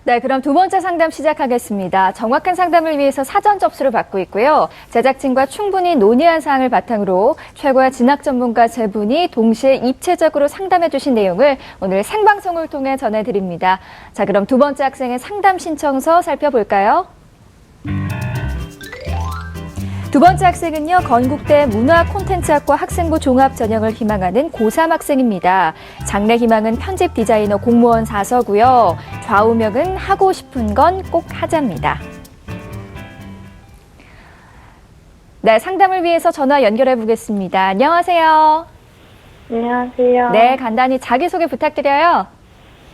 네, 그럼 두 번째 상담 시작하겠습니다. 정확한 상담을 위해서 사전 접수를 받고 있고요. 제작진과 충분히 논의한 사항을 바탕으로 최고의 진학 전문가 세 분이 동시에 입체적으로 상담해 주신 내용을 오늘 생방송을 통해 전해드립니다. 자, 그럼 두 번째 학생의 상담 신청서 살펴볼까요? 두 번째 학생은요, 건국대 문화콘텐츠학과 학생부 종합 전형을 희망하는 고3 학생입니다. 장래 희망은 편집 디자이너 공무원 4서고요. 좌우명은 하고 싶은 건 꼭 하자입니다. 네, 상담을 위해서 전화 연결해 보겠습니다. 안녕하세요. 안녕하세요. 네, 간단히 자기소개 부탁드려요.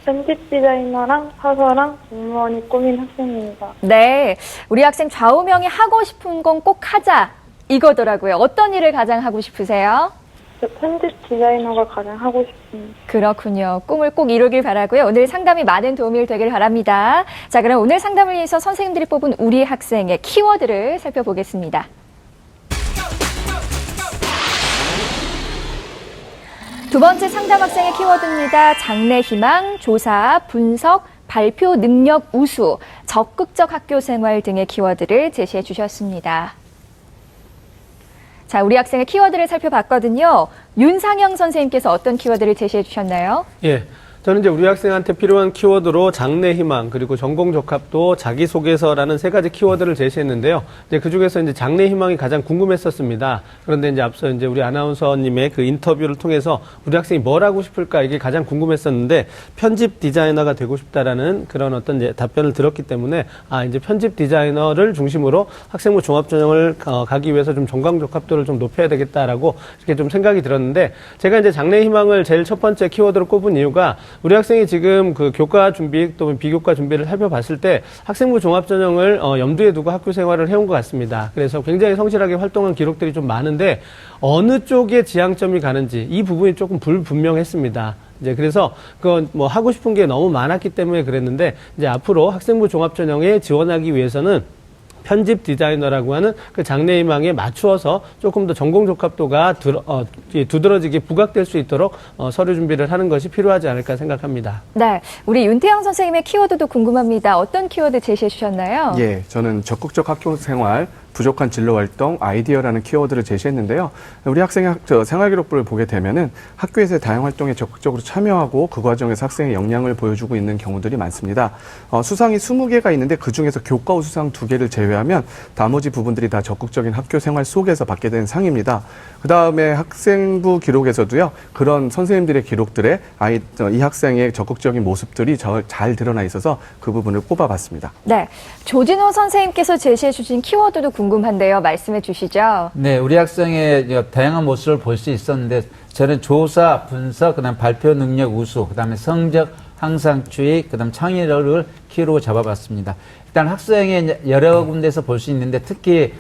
편집 디자이너랑 사서랑 공무원이 꾸민 학생입니다. 네, 우리 학생 좌우명이 하고 싶은 건 꼭 하자 이거더라고요. 어떤 일을 가장 하고 싶으세요? 저 편집 디자이너가 가장 하고 싶습니다. 그렇군요. 꿈을 꼭 이루길 바라고요. 오늘 상담이 많은 도움이 되길 바랍니다. 자, 그럼 오늘 상담을 위해서 선생님들이 뽑은 우리 학생의 키워드를 살펴보겠습니다. 두 번째 상담 학생의 키워드입니다. 장래 희망, 조사, 분석, 발표 능력 우수, 적극적 학교 생활 등의 키워드를 제시해 주셨습니다. 자, 우리 학생의 키워드를 살펴봤거든요. 윤상영 선생님께서 어떤 키워드를 제시해 주셨나요? 예. 저는 이제 우리 학생한테 필요한 키워드로 장래 희망, 그리고 전공 적합도, 자기소개서라는 세 가지 키워드를 제시했는데요. 이제 그 중에서 이제 장래 희망이 가장 궁금했었습니다. 그런데 이제 앞서 이제 우리 아나운서님의 그 인터뷰를 통해서 우리 학생이 뭘 하고 싶을까 이게 가장 궁금했었는데 편집 디자이너가 되고 싶다라는 그런 어떤 이제 답변을 들었기 때문에 이제 편집 디자이너를 중심으로 학생부 종합전형을 가기 위해서 좀 전공 적합도를 좀 높여야 되겠다라고 이렇게 좀 생각이 들었는데 제가 이제 장래 희망을 제일 첫 번째 키워드로 꼽은 이유가 우리 학생이 지금 그 교과 준비 또는 비교과 준비를 살펴봤을 때 학생부 종합전형을 염두에 두고 학교 생활을 해온 것 같습니다. 그래서 굉장히 성실하게 활동한 기록들이 좀 많은데 어느 쪽에 지향점이 가는지 이 부분이 조금 불분명했습니다. 이제 그래서 그건 뭐 하고 싶은 게 너무 많았기 때문에 그랬는데 이제 앞으로 학생부 종합전형에 지원하기 위해서는 편집 디자이너라고 하는 그 장래 희망에 맞추어서 조금 더 전공 적합도가 두드러지게 부각될 수 있도록 서류 준비를 하는 것이 필요하지 않을까 생각합니다. 네, 우리 윤태영 선생님의 키워드도 궁금합니다. 어떤 키워드 제시해 주셨나요? 예, 저는 적극적 학교 생활, 부족한 진로 활동, 아이디어라는 키워드를 제시했는데요. 우리 학생의 생활기록부를 보게 되면은 학교에서의 다양한 활동에 적극적으로 참여하고 그 과정에서 학생의 역량을 보여주고 있는 경우들이 많습니다. 수상이 20개가 있는데 그 중에서 교과우 수상 2개를 제외하면 나머지 부분들이 다 적극적인 학교 생활 속에서 받게 된 상입니다. 그 다음에 학생부 기록에서도요, 그런 선생님들의 기록들에 이 학생의 적극적인 모습들이 잘 드러나 있어서 그 부분을 꼽아봤습니다. 네, 조진호 선생님께서 제시해 주신 키워드도 궁금한데요. 말씀해 주시죠. 네, 우리 학생의 다양한 모습을 볼 수 있었는데 저는 조사, 분석, 그다음 발표 능력 우수, 그다음에 성적 향상주의, 그다음 창의력을 키로 잡아봤습니다. 일단 학생의 여러 군데서 볼 수 있는데 특히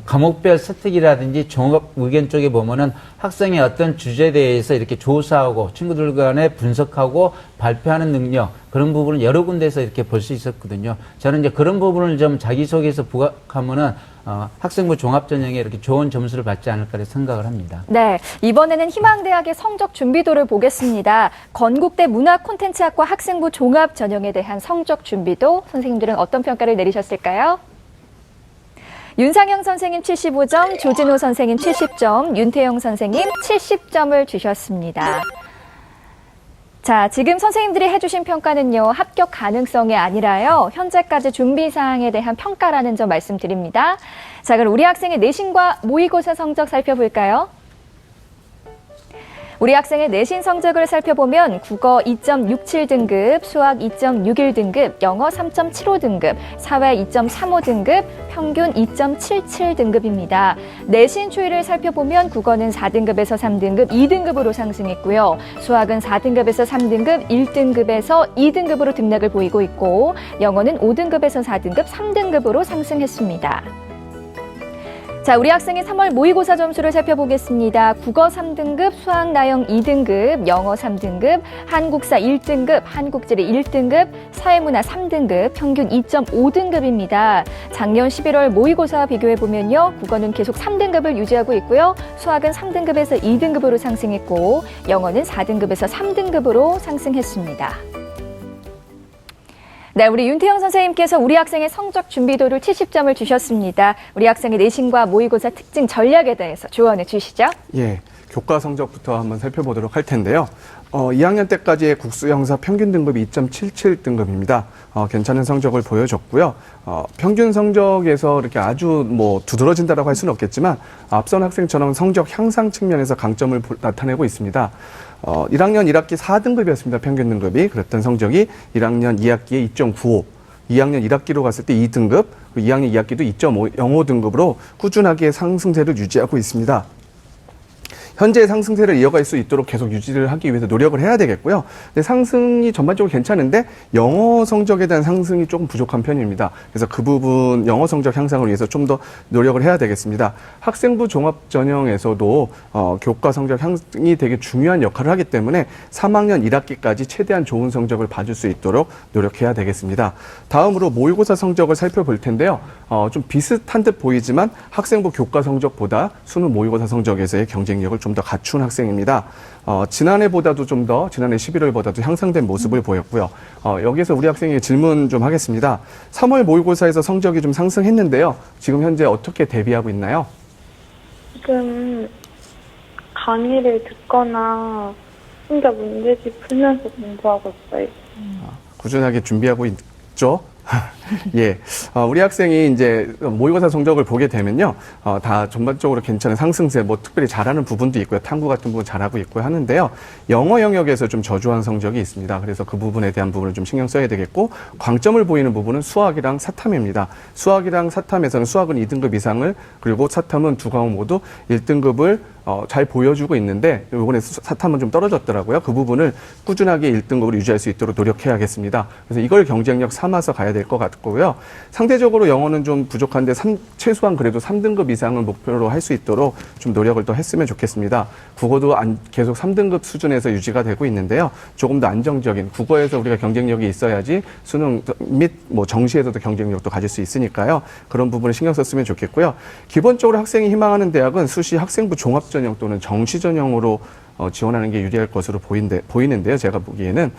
과목별 세특이라든지 종합 의견 쪽에 보면은 학생의 어떤 주제에 대해서 이렇게 조사하고 친구들 간에 분석하고 발표하는 능력 그런 부분을 여러 군데서 이렇게 볼 수 있었거든요. 저는 이제 그런 부분을 좀 자기소개에서 부각하면은 학생부 종합전형에 이렇게 좋은 점수를 받지 않을까 생각을 합니다. 네, 이번에는 희망대학의 성적 준비도를 보겠습니다. 건국대 문화콘텐츠학과 학생부 종합전형에 대한 성적 준비도 선생님들은 어떤 평가를 내리셨을까요? 윤상영 선생님 75점, 조진호 선생님 70점, 윤태영 선생님 70점을 주셨습니다. 자, 지금 선생님들이 해주신 평가는요, 합격 가능성이 아니라요, 현재까지 준비 사항에 대한 평가라는 점 말씀드립니다. 자, 그럼 우리 학생의 내신과 모의고사 성적 살펴볼까요? 우리 학생의 내신 성적을 살펴보면 국어 2.67등급, 수학 2.61등급, 영어 3.75등급, 사회 2.35등급, 평균 2.77등급입니다. 내신 추이를 살펴보면 국어는 4등급에서 3등급, 2등급으로 상승했고요. 수학은 4등급에서 3등급, 1등급에서 2등급으로 등락을 보이고 있고 영어는 5등급에서 4등급, 3등급으로 상승했습니다. 자, 우리 학생의 3월 모의고사 점수를 살펴보겠습니다. 국어 3등급, 수학 나영 2등급, 영어 3등급, 한국사 1등급, 한국지리 1등급, 사회문화 3등급, 평균 2.5등급입니다. 작년 11월 모의고사와 비교해보면요. 국어는 계속 3등급을 유지하고 있고요. 수학은 3등급에서 2등급으로 상승했고 영어는 4등급에서 3등급으로 상승했습니다. 네, 우리 윤태영 선생님께서 우리 학생의 성적 준비도를 70점을 주셨습니다. 우리 학생의 내신과 모의고사 특징 전략에 대해서 조언해 주시죠. 예, 교과 성적부터 한번 살펴보도록 할 텐데요. 2학년 때까지의 국수 형사 평균 등급이 2.77 등급입니다. 괜찮은 성적을 보여줬고요. 평균 성적에서 이렇게 아주 뭐 두드러진다라고 할 수는 없겠지만 앞선 학생처럼 성적 향상 측면에서 강점을 나타내고 있습니다. 1학년 1학기 4등급이었습니다. 평균 등급이. 그랬던 성적이 1학년 2학기에 2.95, 2학년 1학기로 갔을 때 2등급, 2학년 2학기도 2.05 등급으로 꾸준하게 상승세를 유지하고 있습니다. 현재 상승세를 이어갈 수 있도록 계속 유지를 하기 위해서 노력을 해야 되겠고요. 근데 상승이 전반적으로 괜찮은데 영어 성적에 대한 상승이 조금 부족한 편입니다. 그래서 그 부분 영어 성적 향상을 위해서 좀 더 노력을 해야 되겠습니다. 학생부 종합 전형에서도 교과 성적 향상이 되게 중요한 역할을 하기 때문에 3학년 1학기까지 최대한 좋은 성적을 봐줄 수 있도록 노력해야 되겠습니다. 다음으로 모의고사 성적을 살펴볼 텐데요. 좀 비슷한 듯 보이지만 학생부 교과 성적보다 수능 모의고사 성적에서의 경쟁력을 좀 더 갖춘 학생입니다. 지난해보다도 좀 더, 지난해 11월보다도 향상된 모습을 보였고요. 여기서 우리 학생에게 질문 좀 하겠습니다. 3월 모의고사에서 성적이 좀 상승했는데요. 지금 현재 어떻게 대비하고 있나요? 지금 강의를 듣거나 혼자 문제집 풀면서 공부하고 있어요. 꾸준하게 준비하고 있죠? 예, 우리 학생이 이제 모의고사 성적을 보게 되면요, 다 전반적으로 괜찮은 상승세, 뭐 특별히 잘하는 부분도 있고요, 탐구 같은 부분 잘하고 있고요 하는데요, 영어 영역에서 좀 저조한 성적이 있습니다. 그래서 그 부분에 대한 부분을 좀 신경 써야 되겠고, 광점을 보이는 부분은 수학이랑 사탐입니다. 수학이랑 사탐에서는 수학은 2등급 이상을, 그리고 사탐은 두 과목 모두 1등급을 잘 보여주고 있는데 이번에 사탐은 좀 떨어졌더라고요. 그 부분을 꾸준하게 1등급을 유지할 수 있도록 노력해야겠습니다. 그래서 이걸 경쟁력 삼아서 가야 될 것 같고요. 상대적으로 영어는 좀 부족한데 최소한 그래도 3등급 이상을 목표로 할 수 있도록 좀 노력을 더 했으면 좋겠습니다. 국어도 계속 3등급 수준에서 유지가 되고 있는데요. 조금 더 안정적인 국어에서 우리가 경쟁력이 있어야지 수능 및 뭐 정시에서도 경쟁력도 가질 수 있으니까요. 그런 부분을 신경 썼으면 좋겠고요. 기본적으로 학생이 희망하는 대학은 수시 학생부 종합 전형 또는 정시 전형으로 지원하는 게 유리할 것으로 보이는데요. 제가 보기에는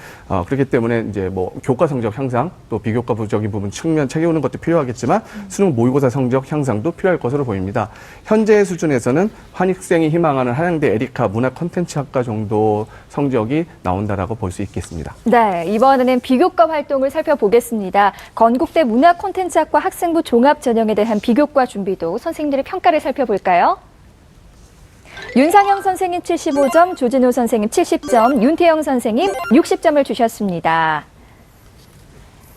그렇기 때문에 이제 뭐 교과 성적 향상 또 비교과부적인 부분 측면 채우는 것도 필요하겠지만 수능 모의고사 성적 향상도 필요할 것으로 보입니다. 현재 수준에서는 한익생이 희망하는 한양대 에리카 문화 콘텐츠학과 정도 성적이 나온다라고 볼 수 있겠습니다. 네, 이번에는 비교과 활동을 살펴보겠습니다. 건국대 문화 콘텐츠학과 학생부 종합 전형에 대한 비교과 준비도 선생님들의 평가를 살펴볼까요? 윤상영 선생님 75점, 조진호 선생님 70점, 윤태영 선생님 60점을 주셨습니다.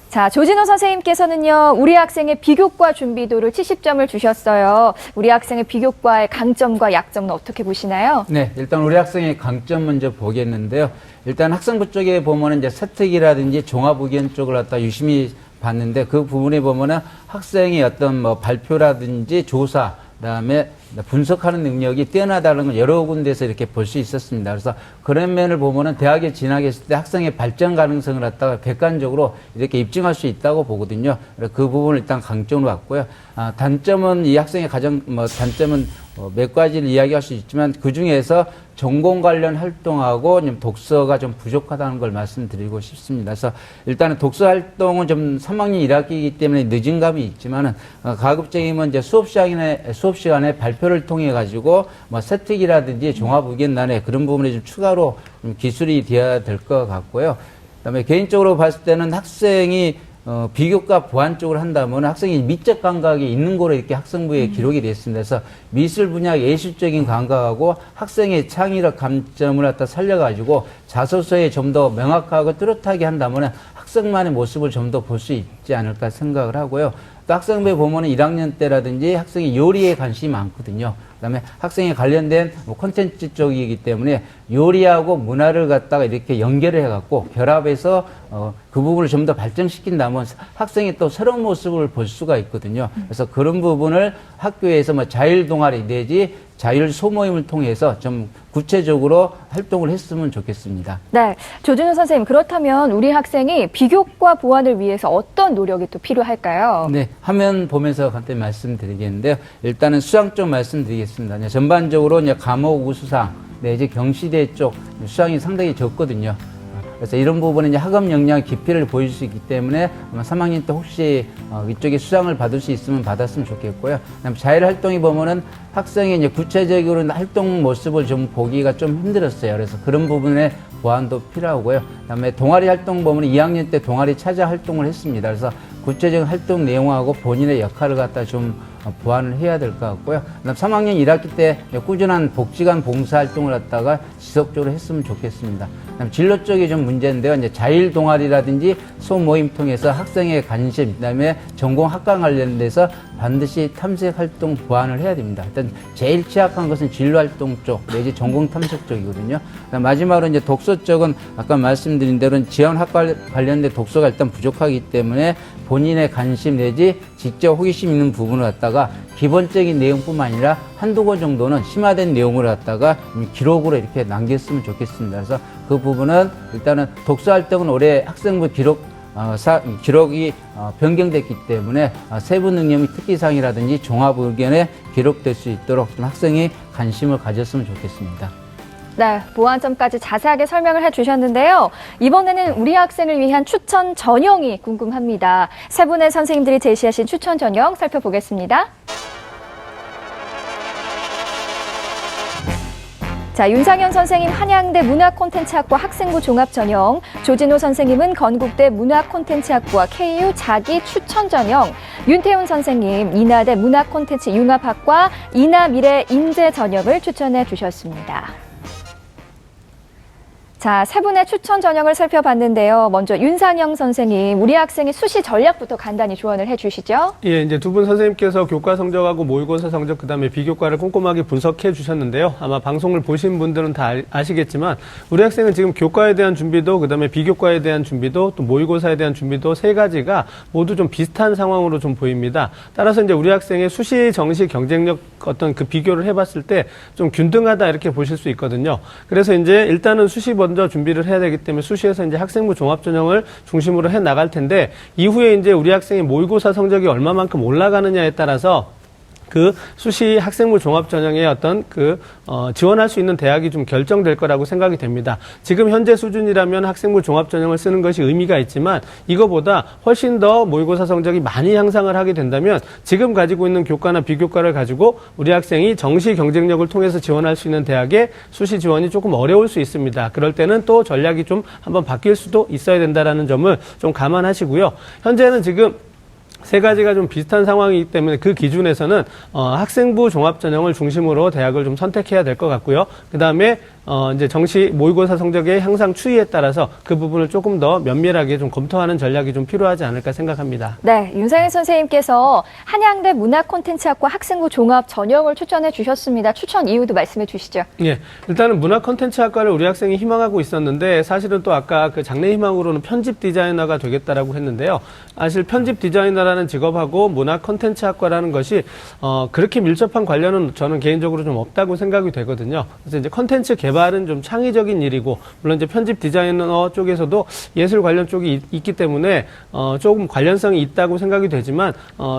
자, 조진호 선생님께서는요, 우리 학생의 비교과 준비도를 70점을 주셨어요. 우리 학생의 비교과의 강점과 약점은 어떻게 보시나요? 네, 일단 우리 학생의 강점 먼저 보겠는데요. 일단 학생부 쪽에 보면은 이제 세특이라든지 종합의견 쪽을 갖다 유심히 봤는데 그 부분에 보면은 학생의 어떤 뭐 발표라든지 조사, 그다음에 분석하는 능력이 뛰어나다는 걸 여러 군데서 이렇게 볼 수 있었습니다. 그래서 그런 면을 보면은 대학에 진학했을 때 학생의 발전 가능성을 갖다가 객관적으로 이렇게 입증할 수 있다고 보거든요. 그래서 그 부분을 일단 강점으로 봤고요. 단점은 이 학생의 가장 단점은 몇 가지를 이야기할 수 있지만 그 중에서 전공 관련 활동하고 독서가 좀 부족하다는 걸 말씀드리고 싶습니다. 그래서 일단은 독서 활동은 좀 3학년 1학기이기 때문에 늦은 감이 있지만은 가급적이면 이제 수업 시간에 발표를 통해 가지고 뭐 세특이라든지 종합 의견란에 그런 부분에 좀 추가로 좀 기술이 되어야 될 것 같고요. 그다음에 개인적으로 봤을 때는 학생이 비교과 보완 쪽을 한다면 학생이 미적 감각이 있는 거로 이렇게 학생부에 기록이 됐습니다. 그래서 미술 분야 예술적인 감각하고 학생의 창의력 감점을 갖다 살려가지고 자소서에 좀 더 명확하고 뚜렷하게 한다면 학생만의 모습을 좀 더 볼 수 있지 않을까 생각을 하고요. 또 학생부에 보면은 1학년 때라든지 학생이 요리에 관심이 많거든요. 그다음에 학생에 관련된 콘텐츠 쪽이기 때문에 요리하고 문화를 갖다가 이렇게 연결을 해갖고 결합해서 그 부분을 좀 더 발전시킨다면 학생이 또 새로운 모습을 볼 수가 있거든요. 그래서 그런 부분을 학교에서 뭐 자율 동아리 내지 자율 소모임을 통해서 좀 구체적으로 활동을 했으면 좋겠습니다. 네, 조준호 선생님, 그렇다면 우리 학생이 비교과 보완을 위해서 어떤 노력이 또 필요할까요? 네, 화면 보면서 간단히 말씀드리겠는데요. 일단은 수학 쪽 말씀드리겠습니다. 전반적으로 이제 과목 우수상 내지 경시대 쪽 수학이 상당히 적거든요. 그래서 이런 부분은 이제 학업 역량 깊이를 보여줄 수 있기 때문에 아마 3학년 때 혹시 이쪽에 수상을 받을 수 있으면 받았으면 좋겠고요. 그다음에 자율활동이 보면은 학생이 이제 구체적으로 활동 모습을 좀 보기가 좀 힘들었어요. 그래서 그런 부분에 보완도 필요하고요. 그다음에 동아리 활동 보면 2학년 때 동아리 찾아 활동을 했습니다. 그래서 구체적인 활동 내용하고 본인의 역할을 갖다 좀 보완을 해야 될 것 같고요. 그다음 3학년 1학기 때 꾸준한 복지관 봉사활동을 갖다가 지속적으로 했으면 좋겠습니다. 그다음 진로 쪽이 좀 문제인데요. 이제 자율 동아리라든지 소모임 통해서 학생의 관심, 그다음에 전공 학과 관련돼서 반드시 탐색 활동 보완을 해야 됩니다. 일단 제일 취약한 것은 진로 활동 쪽 내지 전공 탐색 쪽이거든요. 그다음 마지막으로 이제 독서 쪽은 아까 말씀드린 대로 지원 학과 관련된 독서가 일단 부족하기 때문에 본인의 관심 내지 직접 호기심 있는 부분을 갖다가 기본적인 내용뿐만 아니라 한두 권 정도는 심화된 내용을 갖다가 기록으로 이렇게 남겼으면 좋겠습니다. 그래서 그 부분은 일단은 독서 활동은 올해 학생부 기록이 변경됐기 때문에 세부 능력이 특기사항이라든지 종합 의견에 기록될 수 있도록 좀 학생이 관심을 가졌으면 좋겠습니다. 네, 보완점까지 자세하게 설명을 해주셨는데요. 이번에는 우리 학생을 위한 추천 전형이 궁금합니다. 세 분의 선생님들이 제시하신 추천 전형 살펴보겠습니다. 자, 윤상현 선생님 한양대 문화콘텐츠학과 학생부 종합전형, 조진호 선생님은 건국대 문화콘텐츠학과 KU 자기 추천 전형, 윤태훈 선생님 인하대 문화콘텐츠 융합학과 인하미래 인재 전형을 추천해 주셨습니다. 자, 세 분의 추천 전형을 살펴봤는데요. 먼저 윤상영 선생님, 우리 학생의 수시 전략부터 간단히 조언을 해주시죠. 예, 이제 두 분 선생님께서 교과 성적하고 모의고사 성적 그다음에 비교과를 꼼꼼하게 분석해 주셨는데요. 아마 방송을 보신 분들은 다 아시겠지만 우리 학생은 지금 교과에 대한 준비도 그다음에 비교과에 대한 준비도 또 모의고사에 대한 준비도 세 가지가 모두 좀 비슷한 상황으로 좀 보입니다. 따라서 이제 우리 학생의 수시 정시 경쟁력 어떤 그 비교를 해봤을 때 좀 균등하다 이렇게 보실 수 있거든요. 그래서 이제 일단은 수시 먼저 준비를 해야 되기 때문에 수시에서 이제 학생부 종합전형을 중심으로 해 나갈 텐데 이후에 이제 우리 학생의 모의고사 성적이 얼마만큼 올라가느냐에 따라서 그 수시 학생부 종합전형의 어떤 지원할 수 있는 대학이 좀 결정될 거라고 생각이 됩니다. 지금 현재 수준이라면 학생부 종합전형을 쓰는 것이 의미가 있지만 이거보다 훨씬 더 모의고사 성적이 많이 향상을 하게 된다면 지금 가지고 있는 교과나 비교과를 가지고 우리 학생이 정시 경쟁력을 통해서 지원할 수 있는 대학의 수시 지원이 조금 어려울 수 있습니다. 그럴 때는 또 전략이 좀 한번 바뀔 수도 있어야 된다는 점을 좀 감안하시고요. 현재는 지금 세 가지가 좀 비슷한 상황이기 때문에 그 기준에서는 학생부 종합전형을 중심으로 대학을 좀 선택해야 될 것 같고요. 그 다음에 이제 정시 모의고사 성적의 향상 추이에 따라서 그 부분을 조금 더 면밀하게 좀 검토하는 전략이 좀 필요하지 않을까 생각합니다. 네, 윤상현 선생님께서 한양대 문화콘텐츠학과 학생부 종합 전형을 추천해 주셨습니다. 추천 이유도 말씀해 주시죠. 예, 일단은 문화콘텐츠학과를 우리 학생이 희망하고 있었는데 사실은 또 아까 그 장래 희망으로는 편집 디자이너가 되겠다라고 했는데요. 사실 편집 디자이너라는 직업하고 문화콘텐츠학과라는 것이 그렇게 밀접한 관련은 저는 개인적으로 좀 없다고 생각이 되거든요. 그래서 이제 콘텐츠 개발은 좀 창의적인 일이고 물론 이제 편집 디자이너 쪽에서도 예술 관련 쪽이 있기 때문에 조금 관련성이 있다고 생각이 되지만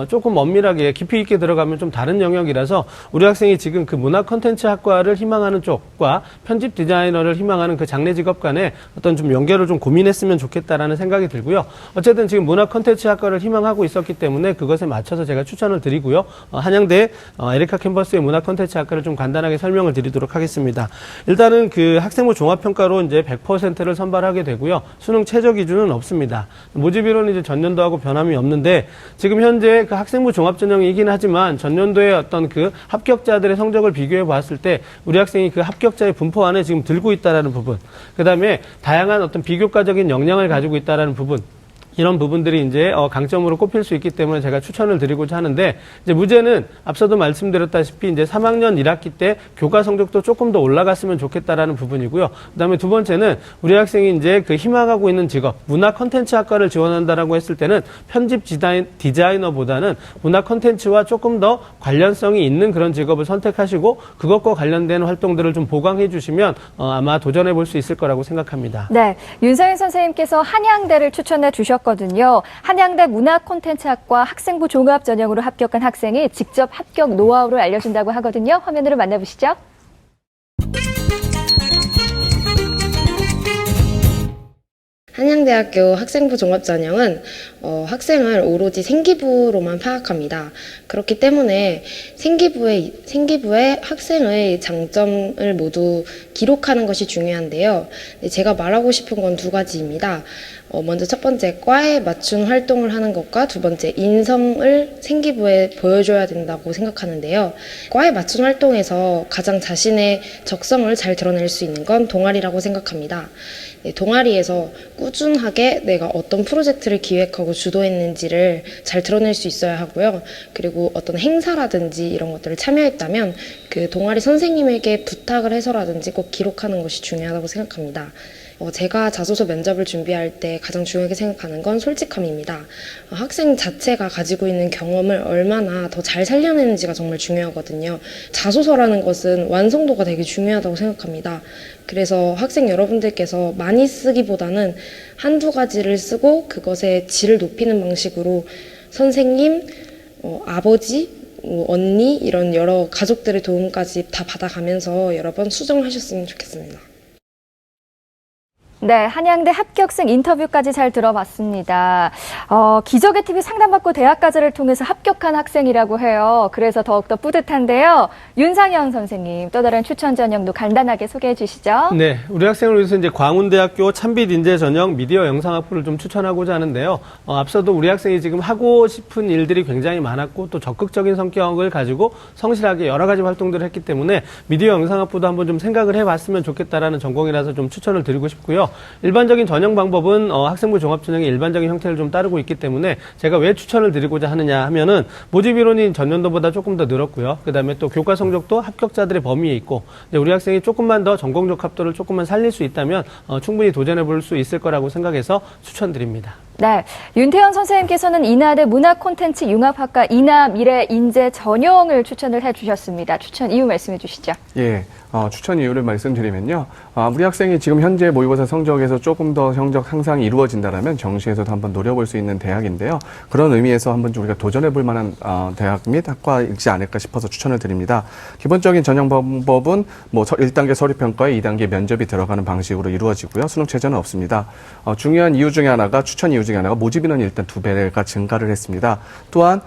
조금 엄밀하게 깊이 있게 들어가면 좀 다른 영역이라서 우리 학생이 지금 그 문화 콘텐츠 학과를 희망하는 쪽과 편집 디자이너를 희망하는 그 장래 직업 간에 어떤 좀 연결을 좀 고민했으면 좋겠다라는 생각이 들고요. 어쨌든 지금 문화 콘텐츠 학과를 희망하고 있었기 때문에 그것에 맞춰서 제가 추천을 드리고요. 한양대 에리카 캠퍼스의 문화 콘텐츠 학과를 좀 간단하게 설명을 드리도록 하겠습니다. 일단은 그 학생부 종합평가로 이제 100%를 선발하게 되고요. 수능 최저 기준은 없습니다. 모집인원은 이제 전년도하고 변함이 없는데 지금 현재 그 학생부 종합전형이긴 하지만 전년도의 어떤 그 합격자들의 성적을 비교해 봤을 때 우리 학생이 그 합격자의 분포 안에 지금 들고 있다라는 부분, 그 다음에 다양한 어떤 비교과적인 역량을 가지고 있다라는 부분, 이런 부분들이 이제 강점으로 꼽힐 수 있기 때문에 제가 추천을 드리고자 하는데 이제 문제는 앞서도 말씀드렸다시피 이제 3학년 1학기 때 교과 성적도 조금 더 올라갔으면 좋겠다라는 부분이고요. 그다음에 두 번째는 우리 학생이 이제 그 희망하고 있는 직업 문화 콘텐츠 학과를 지원한다라고 했을 때는 편집 디자이너보다는 문화 콘텐츠와 조금 더 관련성이 있는 그런 직업을 선택하시고 그것과 관련된 활동들을 좀 보강해 주시면 아마 도전해 볼 수 있을 거라고 생각합니다. 네, 윤상현 선생님께서 한양대를 추천해 주셨거든요. 한양대 문화콘텐츠학과 학생부 종합전형으로 합격한 학생이 직접 합격 노하우를 알려준다고 하거든요. 화면으로 만나보시죠. 한양대학교 학생부 종합전형은 학생을 오로지 생기부로만 파악합니다. 그렇기 때문에 생기부에 학생의 장점을 모두 기록하는 것이 중요한데요. 제가 말하고 싶은 건 두 가지입니다. 먼저 첫 번째, 과에 맞춘 활동을 하는 것과 두 번째, 인성을 생기부에 보여줘야 된다고 생각하는데요. 과에 맞춘 활동에서 가장 자신의 적성을 잘 드러낼 수 있는 건 동아리라고 생각합니다. 동아리에서 꾸준하게 내가 어떤 프로젝트를 기획하고 주도했는지를 잘 드러낼 수 있어야 하고요. 그리고 어떤 행사라든지 이런 것들을 참여했다면 그 동아리 선생님에게 부탁을 해서라든지 꼭 기록하는 것이 중요하다고 생각합니다. 제가 자소서 면접을 준비할 때 가장 중요하게 생각하는 건 솔직함입니다. 학생 자체가 가지고 있는 경험을 얼마나 더 잘 살려내는지가 정말 중요하거든요. 자소서라는 것은 완성도가 되게 중요하다고 생각합니다. 그래서 학생 여러분들께서 많이 쓰기보다는 한두 가지를 쓰고 그것의 질을 높이는 방식으로 선생님, 아버지, 언니 이런 여러 가족들의 도움까지 다 받아가면서 여러 번 수정하셨으면 좋겠습니다. 네, 한양대 합격생 인터뷰까지 잘 들어봤습니다. 기적의 TV 상담받고 대학까지를 통해서 합격한 학생이라고 해요. 그래서 더욱더 뿌듯한데요. 윤상현 선생님, 또 다른 추천 전형도 간단하게 소개해 주시죠. 네, 우리 학생을 위해서 이제 광운대학교 찬빛인재 전형 미디어 영상학부를 좀 추천하고자 하는데요. 앞서도 우리 학생이 지금 하고 싶은 일들이 굉장히 많았고 또 적극적인 성격을 가지고 성실하게 여러 가지 활동들을 했기 때문에 미디어 영상학부도 한번 좀 생각을 해봤으면 좋겠다라는 전공이라서 좀 추천을 드리고 싶고요. 일반적인 전형 방법은 학생부 종합전형의 일반적인 형태를 좀 따르고 있기 때문에 제가 왜 추천을 드리고자 하느냐 하면은 모집 인원이 전년도보다 조금 더 늘었고요. 그다음에 또 교과 성적도 합격자들의 범위에 있고 우리 학생이 조금만 더 전공 적합도를 조금만 살릴 수 있다면 충분히 도전해 볼 수 있을 거라고 생각해서 추천드립니다. 네, 윤태현 선생님께서는 인하대 문화콘텐츠 융합학과 인하미래인재 전형을 추천을 해주셨습니다. 추천 이유 말씀해 주시죠. 예, 추천 이유를 말씀드리면요. 우리 학생이 지금 현재 모의고사 성적에서 조금 더 성적 향상이 이루어진다면 정시에서도 한번 노려볼 수 있는 대학인데요. 그런 의미에서 한번 좀 우리가 도전해 볼 만한 대학 및 학과이지 않을까 싶어서 추천을 드립니다. 기본적인 전형 방법은 1단계 서류평가에 2단계 면접이 들어가는 방식으로 이루어지고요. 수능 최저는 없습니다. 중요한 이유 중에 하나가 추천 이유 중에 하나가 모집 인원이 일단 2배가 증가를 했습니다. 또한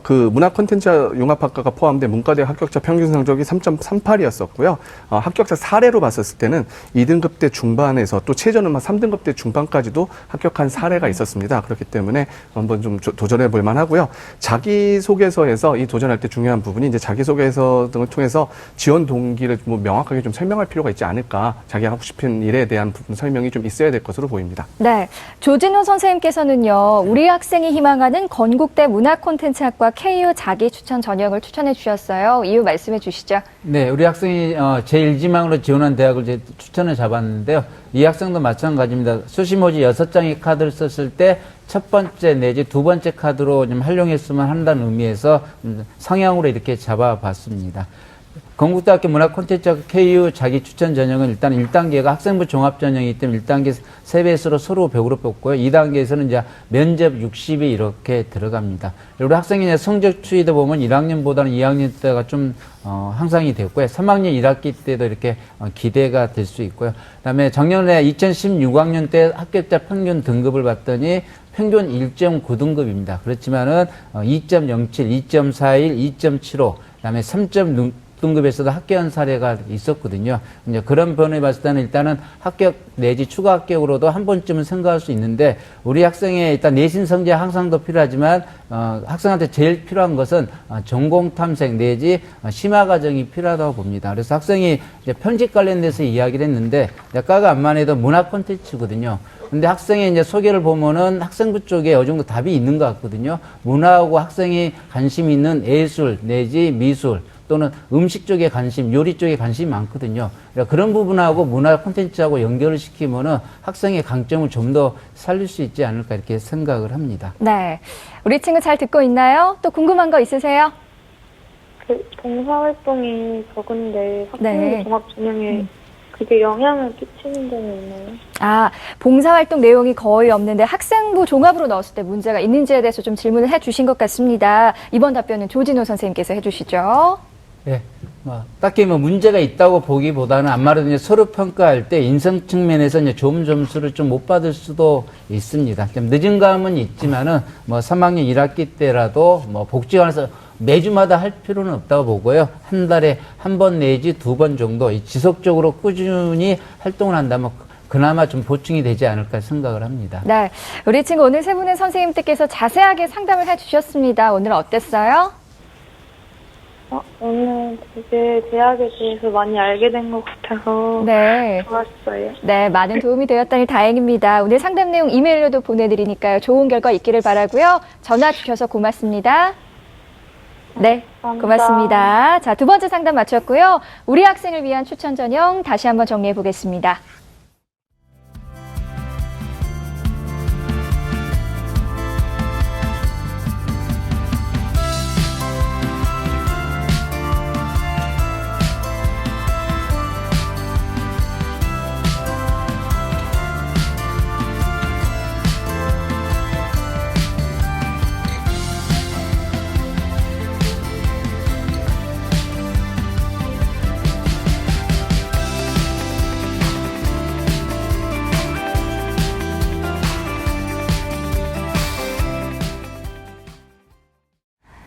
그 문화 콘텐츠 융합학과가 포함된 문과대 합격자 평균 성적이 3.38이었었고요. 합격자 사례로 봤었을 때는 2등급 대 중반에서 또 최저는 3등급 대 중반까지도 합격한 사례가 있었습니다. 그렇기 때문에 한번 좀 도전해 볼 만하고요. 자기소개서에서 이 도전할 때 중요한 부분이 이제 자기소개서 등을 통해서 지원 동기를 명확하게 좀 설명할 필요가 있지 않을까. 자기가 하고 싶은 일에 대한 부분 설명이 좀 있어야 될 것으로 보입니다. 네, 조진호 선생님께서는요, 우리 학생이 희망하는 건국대 문화콘텐츠학과 KU 자기 추천 전형을 추천해 주셨어요. 이유 말씀해 주시죠. 네, 우리 학생이 제1지망으로 지원한 대학을 이제 추천을 잡았는데요. 이 학생도 마찬가지입니다. 수시모집 6장의 카드를 썼을 때 첫 번째 내지 두 번째 카드로 좀 활용했으면 한다는 의미에서 성향으로 이렇게 잡아봤습니다. 건국대학교 문화콘텐츠학과 KU 자기 추천 전형은 일단 1단계가 학생부 종합전형이기 때문에 1단계 3배수로 서로 100으로 뽑고요. 2단계에서는 이제 면접 60이 이렇게 들어갑니다. 우리 학생이 이제 성적 추이도 보면 1학년보다는 2학년 때가 좀 향상이 됐고요. 3학년 1학기 때도 이렇게 기대가 될 수 있고요. 그다음에 작년에 2016학년 때 합격자 평균 등급을 봤더니 평균 1.9등급입니다. 그렇지만은 2.07, 2.41, 2.75, 그다음에 3.6등급에서도 합격한 사례가 있었거든요. 이제 그런 변에 봤을 때는 일단은 합격 내지 추가 합격으로도 한 번쯤은 생각할 수 있는데 우리 학생의 일단 내신 성적 향상도 필요하지만 학생한테 제일 필요한 것은 전공 탐색 내지 심화 과정이 필요하다고 봅니다. 그래서 학생이 이제 편집 관련돼서 이야기를 했는데 과가 안만 해도 문화 콘텐츠거든요. 근데 학생의 이제 소개를 보면은 학생부 쪽에 어느 정도 답이 있는 것 같거든요. 문화하고 학생이 관심 있는 예술 내지 미술 또는 음식 쪽에 관심, 요리 쪽에 관심이 많거든요. 그러니까 그런 부분하고 문화 콘텐츠하고 연결을 시키면은 학생의 강점을 좀 더 살릴 수 있지 않을까 이렇게 생각을 합니다. 네, 우리 친구 잘 듣고 있나요? 또 궁금한 거 있으세요? 봉사활동이 적은데 학생부 네. 종합전형에 그게 영향을 끼치는 점이 있나요? 봉사활동 내용이 거의 없는데 학생부 종합으로 넣었을 때 문제가 있는지에 대해서 좀 질문을 해주신 것 같습니다. 이번 답변은 조진호 선생님께서 해주시죠. 네, 딱히 문제가 있다고 보기보다는 아무래도 이제 서로 평가할 때 인성 측면에서 이제 좋은 점수를 좀 못 받을 수도 있습니다. 좀 늦은 감은 있지만은 3학년 1학기 때라도 복지관에서 매주마다 할 필요는 없다고 보고요. 한 달에 한 번 내지 2번 정도 지속적으로 꾸준히 활동을 한다면 그나마 좀 보충이 되지 않을까 생각을 합니다. 네, 우리 친구 오늘 세 분의 선생님들께서 자세하게 상담을 해주셨습니다. 오늘 어땠어요? 오늘 되게 대학에 대해서 많이 알게 된 것 같아서 네. 좋았어요. 네, 많은 도움이 되었다니 다행입니다. 오늘 상담 내용 이메일로도 보내드리니까요. 좋은 결과 있기를 바라고요. 전화 주셔서 고맙습니다. 네, 감사합니다. 고맙습니다. 자, 두 번째 상담 마쳤고요. 우리 학생을 위한 추천 전형 다시 한번 정리해 보겠습니다.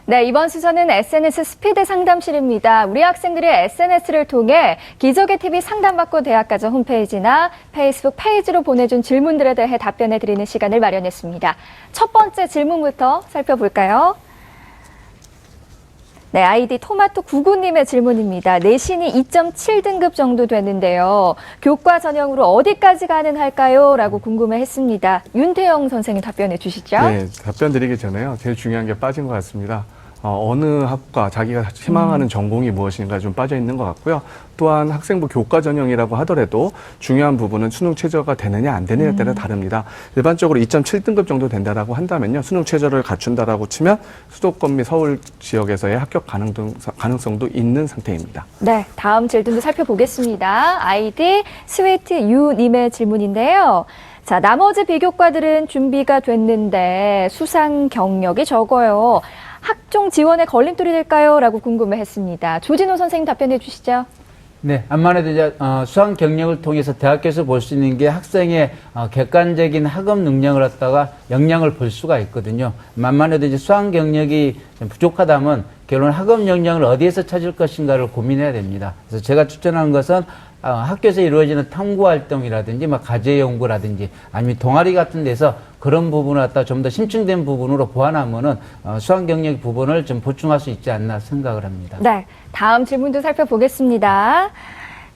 네, 이번 수서는 SNS 스피드 상담실입니다. 우리 학생들의 SNS를 통해 기적의 TV 상담받고 대학가정 홈페이지나 페이스북 페이지로 보내준 질문들에 대해 답변해 드리는 시간을 마련했습니다. 첫 번째 질문부터 살펴볼까요? 네, 아이디 토마토99님의 질문입니다. 내신이 2.7등급 정도 되는데요. 교과 전형으로 어디까지 가능할까요? 라고 궁금해했습니다. 윤태영 선생님 답변해 주시죠. 네, 답변 드리기 전에요. 제일 중요한 게 빠진 것 같습니다. 어느 학과, 자기가 희망하는 전공이 무엇인가 좀 빠져 있는 것 같고요. 또한 학생부 교과 전형이라고 하더라도 중요한 부분은 수능 최저가 되느냐 안 되느냐에 따라 다릅니다. 일반적으로 2.7등급 정도 된다라고 한다면요. 수능 최저를 갖춘다라고 치면 수도권 및 서울 지역에서의 합격 가능성도 있는 상태입니다. 네, 다음 질문도 살펴보겠습니다. 아이디 스위트 유님의 질문인데요. 자, 나머지 비교과들은 준비가 됐는데 수상 경력이 적어요. 학종 지원에 걸림돌이 될까요? 라고 궁금해했습니다. 조진호 선생님 답변해 주시죠. 네, 아무래도 이제 수학 경력을 통해서 대학교에서 볼 수 있는 게 학생의 객관적인 학업 능력을 갖다가 역량을 볼 수가 있거든요. 만만해도 이제 수학 경력이 좀 부족하다면 결론 학업 역량을 어디에서 찾을 것인가를 고민해야 됩니다. 그래서 제가 추천하는 것은 학교에서 이루어지는 탐구 활동이라든지 과제 연구라든지 아니면 동아리 같은 데서 그런 부분을 갖다 좀 더 심층된 부분으로 보완하면은 수학 경력 부분을 좀 보충할 수 있지 않나 생각을 합니다. 네, 다음 질문도 살펴보겠습니다.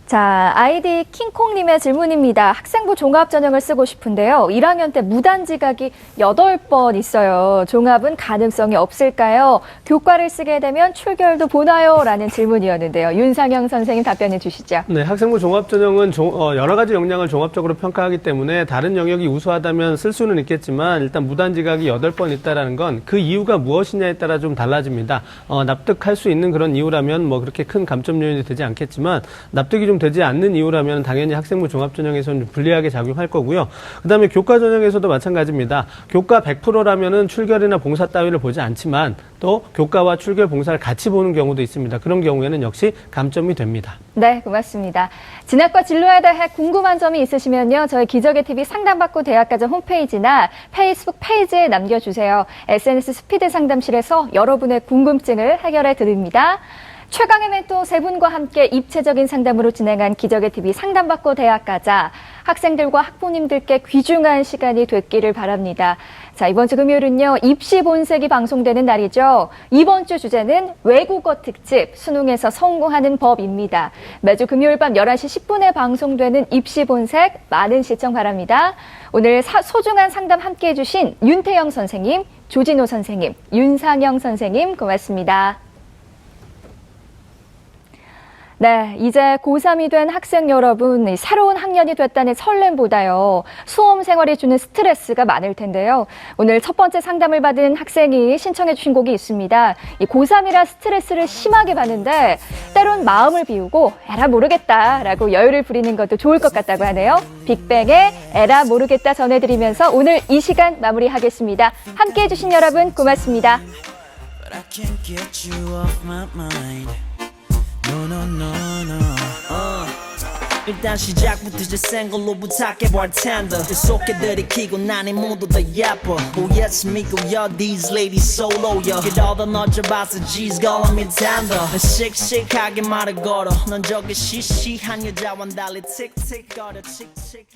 자, 아이디 킹콩님의 질문입니다. 학생부 종합 전형을 쓰고 싶은데요. 1학년 때 무단 지각이 8번 있어요. 종합은 가능성이 없을까요? 교과를 쓰게 되면 출결도 보나요? 라는 질문이었는데요. 윤상영 선생님 답변해 주시죠. 네, 학생부 종합전형은 여러 가지 역량을 종합적으로 평가하기 때문에 다른 영역이 우수하다면 쓸 수는 있겠지만 일단 무단지각이 8번 있다는 건 그 이유가 무엇이냐에 따라 좀 달라집니다. 납득할 수 있는 그런 이유라면 그렇게 큰 감점 요인이 되지 않겠지만 납득이 좀 되지 않는 이유라면 당연히 학생부 종합전형에서는 좀 불리하게 작용할 거고요. 그다음에 교과 전형에서도 마찬가지입니다. 교과 100%라면은 출결이나 봉사 따위를 보지 않지만 또 교과와 출결 봉사를 같이 보는 경우도 있습니다. 그런 경우에는 역시 감점이 됩니다. 네, 고맙습니다. 진학과 진로에 대해 궁금한 점이 있으시면요. 저희 기적의 TV 상담받고 대학가정 홈페이지나 페이스북 페이지에 남겨주세요. SNS 스피드 상담실에서 여러분의 궁금증을 해결해 드립니다. 최강의 멘토 세 분과 함께 입체적인 상담으로 진행한 기적의 TV 상담받고 대학가자, 학생들과 학부모님들께 귀중한 시간이 됐기를 바랍니다. 자, 이번 주 금요일은요, 입시 본색이 방송되는 날이죠. 이번 주 주제는 외국어 특집, 수능에서 성공하는 법입니다. 매주 금요일 밤 11시 10분에 방송되는 입시 본색 많은 시청 바랍니다. 오늘 소중한 상담 함께 해주신 윤태영 선생님, 조진호 선생님, 윤상영 선생님 고맙습니다. 네, 이제 고3이 된 학생 여러분, 새로운 학년이 됐다는 설렘보다요, 수험 생활이 주는 스트레스가 많을 텐데요. 오늘 첫 번째 상담을 받은 학생이 신청해 주신 곡이 있습니다. 이 고3이라 스트레스를 심하게 받는데 때론 마음을 비우고 에라 모르겠다라고 여유를 부리는 것도 좋을 것 같다고 하네요. 빅뱅의 에라 모르겠다 전해드리면서 오늘 이 시간 마무리하겠습니다. 함께해 주신 여러분 고맙습니다. But I can't get you off my mind. No no no no 일단 시작부터 제센 걸로 부탁해 bartender 계속해 들이키고 난이 모두 다 예뻐 모였음 믿고요 these ladies solo요 그러다 너져봐서 G's calling me tender 씩씩하게 말을 걸어 넌 저기 시시한 여자와는 달리 틱틱거려 칙칙